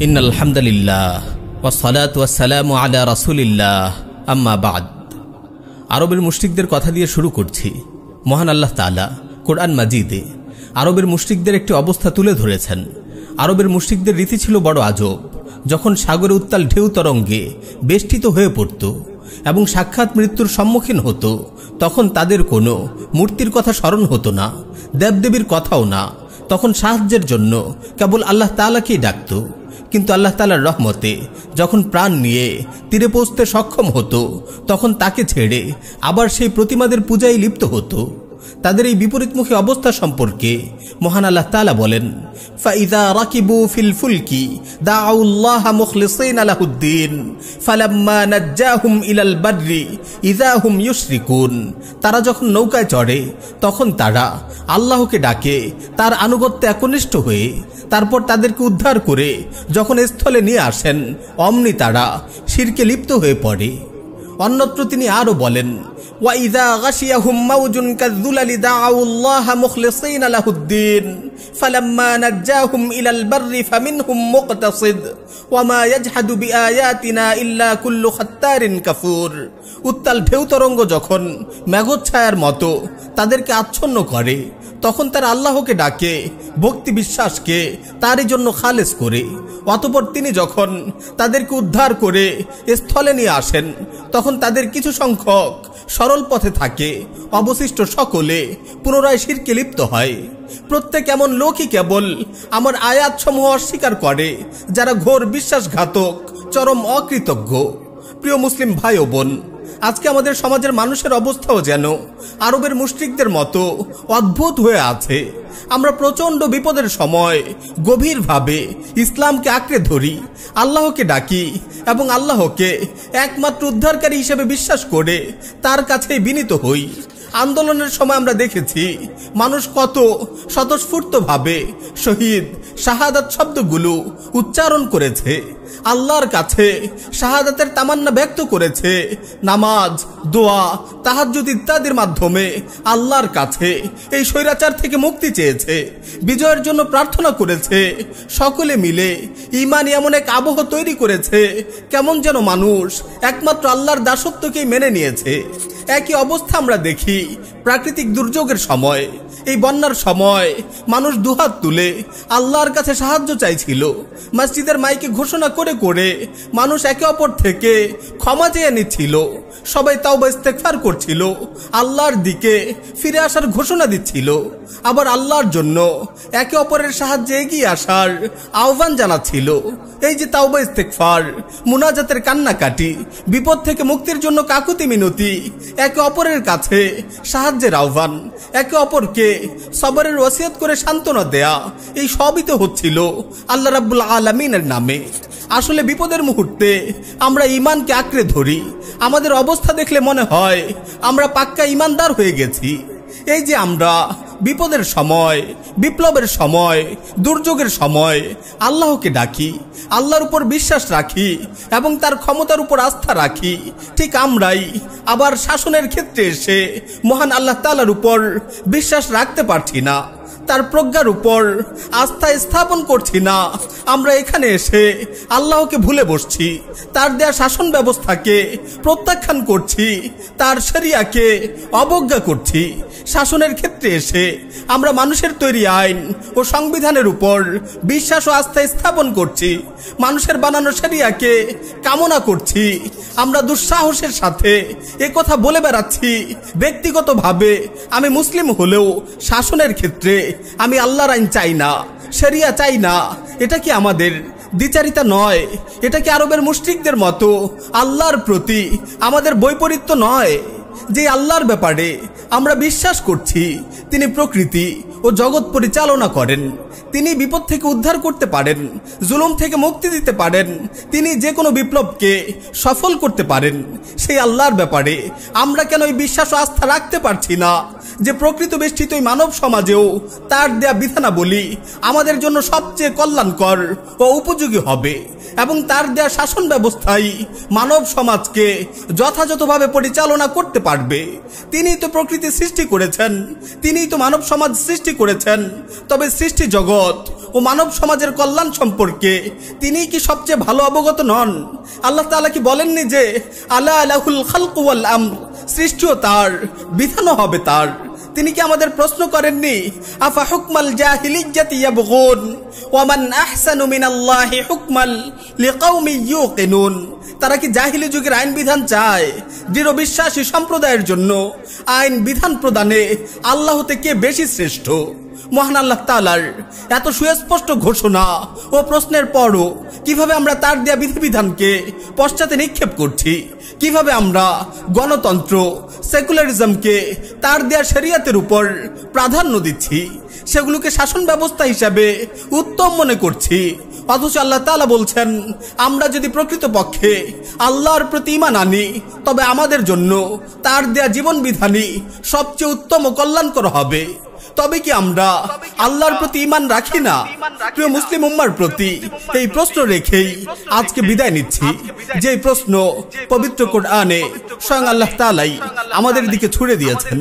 ইন্নাল হামদুলিল্লাহ ওয়াসসালাতু ওয়াসসালামু আলা রাসূলিল্লাহ আম্মা বাদ। আরবের মুশরিকদের কথা দিয়ে শুরু করছি। মহান আল্লাহ তাআলা কোরআন মাজিদে আরবের মুশরিকদের একটি অবস্থা তুলে ধরেছেন। আরবের মুশরিকদের রীতি ছিল বড় আজব। যখন সাগরে উত্তাল ঢেউ তরঙ্গে বেষ্টিত হয়ে পড়ত এবং সাক্ষাৎ মৃত্যুর সম্মুখীন হতো, তখন তাদের কোনো মূর্তির কথা স্মরণ হতো না, দেবদেবীর কথাও না। তখন সাহায্যের জন্য কেবল আল্লাহ তাআলাকেই ডাকত। কিন্তু আল্লাহ তাআলার রহমতে যখন প্রাণ নিয়ে তীরে পৌঁছতে সক্ষম হতো, তখন তাকে ছেড়ে আবার সেই প্রতিমাদের পূজায় লিপ্ত হতো। তাদের এই বিপরীতমুখী অবস্থা সম্পর্কে মহান আল্লাহ তাআলা বলেন, ফাইযা রাকিবু ফিল ফুলকি দাউল্লাহা মুখলিসিনা লাহুদ্দিন ফালাম্মা নাজ্জাহুম ইলাল বাররি ইযা হুম ইউশরিকুন। তারা যখন নৌকায় চড়ে তখন তারা আল্লাহকে ডাকে তার আনুগত্যে একনিষ্ঠ হয়ে, তারপর তাদেরকে উদ্ধার করে যখন স্থলে নিয়ে আসেন অমনি তারা শিরকে লিপ্ত হয়ে পড়ে। অন্যত্র তিনি আরো বলেন, ওয়াইযা গাশিয়াহুম মাউজুন কাযযুলালি দাউল্লাহা মুখলিসিনা লাহুদ্দিন ফালাম্মা নাজ্জাহুম ইলাল বাররি ফামিনহুম মুকতাসিদ ওয়ামা ইয়াজহাদু বিআয়াতিনা ইল্লা কুল্লু খাত্তারিন কাফুর। উত্তাল ঢেউ তরঙ্গ যখন মেঘচ্ছায়ার মতো তাদেরকে আচ্ছন্ন করে, তখন তারা আল্লাহকে ডাকে ভক্তি বিশ্বাসকে তারই জন্য খালেস করে। অতঃপর তিনি যখন তাদেরকে উদ্ধার করে স্থলে নিয়ে আসেন, তখন তাদের কিছু সংখ্যক সরল পথে থাকে, অবশিষ্ট সকলে পুনরায় শিরকে লিপ্ত হয়। প্রত্যেক এমন লোকই কেবল আমার আয়াতসমূহ অস্বীকার করে, যারা ঘোর বিশ্বাসঘাতক, চরম অকৃতজ্ঞ। প্রিয় মুসলিম ভাই ও বোন, আজকে আমাদের সমাজের মানুষের অবস্থাও যেন আরবের মুশরিকদের মতো অদ্ভুত হয়ে আছে। আমরা প্রচন্ড বিপদের সময় গভীরভাবে ইসলামকে আঁকড়ে ধরি, আল্লাহকে ডাকি এবং আল্লাহকে একমাত্র উদ্ধারকারী হিসেবে বিশ্বাস করে তার কাছেই বিনীত হই। আন্দোলনের সময় আমরা দেখেছি মানুষ কত স্বতঃস্ফূর্তভাবে শহীদ, শাহাদাত শব্দগুলো উচ্চারণ করেছে, আল্লাহর কাছে শাহাদাতের তামান্না ব্যক্ত করেছে, নামাজ, দোয়া, তাহাজ্জুদ ইত্যাদির মাধ্যমে আল্লাহর কাছে এই স্বৈরাচার থেকে মুক্তি চেয়েছে, বিজয়ের জন্য প্রার্থনা করেছে। সকলে মিলে ঈমানই এমন এক আবহ তৈরি করেছে, কেমন যেন মানুষ একমাত্র আল্লাহর দাসত্বকেই মেনে নিয়েছে। একই অবস্থা আমরা দেখি প্রাকৃতিক দুর্যোগের সময়। এই বন্যার সময় মানুষ দুহাত তুলে আল্লাহর কাছে সাহায্য চাইছিল। মসজিদের মাইকে ঘোষণা করে করে মানুষ একে অপর থেকে ক্ষমা চেয়ে নিচ্ছিল। সবাই তাওবা ইস্তেগফার করছিল, আল্লাহর দিকে ফিরে আসার ঘোষণা দিচ্ছিল, আবার আল্লাহর জন্য একে অপরের সাহায্যে এগিয়ে আসার আহ্বান জানাচ্ছিল। এই যে তাওবা ইস্তেগফার, মুনাজাতের কান্নাকাটি, বিপদ থেকে মুক্তির জন্য কাকুতি মিনতি, একে অপরের কাছে সাহায্যের আহ্বান, একে অপরকে সবরের ওসিয়ত করে সান্ত্বনা দেয়া, এই সবই তো হচ্ছিল আল্লাহ রাব্বুল আলামিনের নামে। আসলে বিপদের মুহূর্তে আমরা ঈমানকে আঁকড়ে ধরি। আমাদের অবস্থা দেখলে মনে হয় আমরা পাক্কা ঈমানদার হয়ে গেছি। এই যে আমরা বিপদের সময়, বিপ্লবের সময়, দুর্যোগের সময় আল্লাহকে ডাকি, আল্লাহর উপর বিশ্বাস রাখি এবং তার ক্ষমতার উপর আস্থা রাখি, ঠিক আমরাই আবার শাসনের ক্ষেত্রে এসে মহান আল্লাহ তাআলার উপর বিশ্বাস রাখতে পারছি না, তার প্রজ্ঞার উপর আস্থা স্থাপন করছি না। আমরা এখানে এসে আল্লাহকে ভুলে বসছি, তার দেয়া শাসন ব্যবস্থাকে প্রত্যাখ্যান করছি, তার শরিয়াকে অবজ্ঞা করছি। শাসনের ক্ষেত্রে এসে আমরা মানুষের তৈরি আইন ও সংবিধানের উপর বিশ্বাস ও আস্থা স্থাপন করছি, মানুষের বানানো শরিয়াকে কামনা করছি। আমরা দুঃসাহসের সাথে একথা বলে বেড়াচ্ছি, ব্যক্তিগতভাবে আমি মুসলিম হলেও শাসনের ক্ষেত্রে আমি আল্লাহর আইন চাই না, শরিয়া চাই না। এটা কি আমাদের দ্বিচারিতা নয়? এটা কি আরবের মুশরিকদের মতো আল্লাহর প্রতি আমাদের বৈপরীত্য নয়? যে আল্লাহর ব্যাপারে আমরা বিশ্বাস করছি তিনি প্রকৃতি ও জগৎ পরিচালনা করেন, তিনি বিপদ থেকে উদ্ধার করতে পারেন, জুলুম থেকে মুক্তি দিতে পারেন, তিনি যে কোনো বিপ্লবকে সফল করতে পারেন, সেই আল্লাহর ব্যাপারে আমরা কেন এই বিশ্বাস ও আস্থা রাখতে পারছি না? যে প্রকৃত বেষ্টিত মানব সমাজেও তার দেয়া বিধানাবলী আমাদের জন্য সবচেয়ে কল্যাণকর ও উপযোগী হবে এবং তার দেয়া শাসন ব্যবস্থাই মানব সমাজকে যথাযথভাবে পরিচালনা করতে পারবে। তিনিই তো প্রকৃতি সৃষ্টি করেছেন, তিনিই তো মানব সমাজ সৃষ্টি করেছেন। তবে সৃষ্টি জগৎ ও মানব সমাজের কল্যাণ সম্পর্কে তিনিই কি সবচেয়ে ভালো অবগত নন? আল্লাহ তাআলা কি বলেননি যে আলা লাহুল খালকু ওয়াল আমর, সৃষ্টিও তার, বিধানও হবে তার? তিনি কি আমাদের প্রশ্ন করেননি আফা হুকমাল জাহিলিয়্যাতি ইয়াবগুন ওয়া মান আহসানু মিনাল্লাহি হুকমান লিকাউমিন ইউকিনুন? তারা কি জাহিলি যুগের আইন বিধান চায়? দৃঢ় বিশ্বাসী সম্প্রদায়ের জন্য আইন বিধান প্রদানে আল্লাহ হতে কে বেশি শ্রেষ্ঠ? মহান আল্লাহ তাআলার এত সুস্পষ্ট ঘোষণা ও প্রশ্নের পরও কিভাবে আমরা তার দেয়া বিধিবিধানকে পশ্চাতে নিক্ষেপ করছি? কিভাবে আমরা গণতন্ত্র, সেকুলারিজমকে তার দেয়া শরিয়তের উপর প্রাধান্য দিচ্ছি, সেগুলোকে শাসন ব্যবস্থা হিসাবে উত্তম মনে করছি? অথচ আল্লাহ তাআলা বলছেন, আমরা যদি প্রকৃতপক্ষে আল্লাহর প্রতি ঈমান আনি তবে আমাদের জন্য তার দেয়া জীবন বিধানই সবচেয়ে উত্তম ও কল্যাণকর হবে। তবে কি আমরা আল্লাহর প্রতি ঈমান রাখি না? প্রিয় মুসলিম উম্মার প্রতি এই প্রশ্ন রেখেই আজকে বিদায় নিচ্ছি, যে প্রশ্ন পবিত্র কোরআনে স্বয়ং আল্লাহ তাআলাই আমাদের দিকে ছুড়ে দিয়েছেন।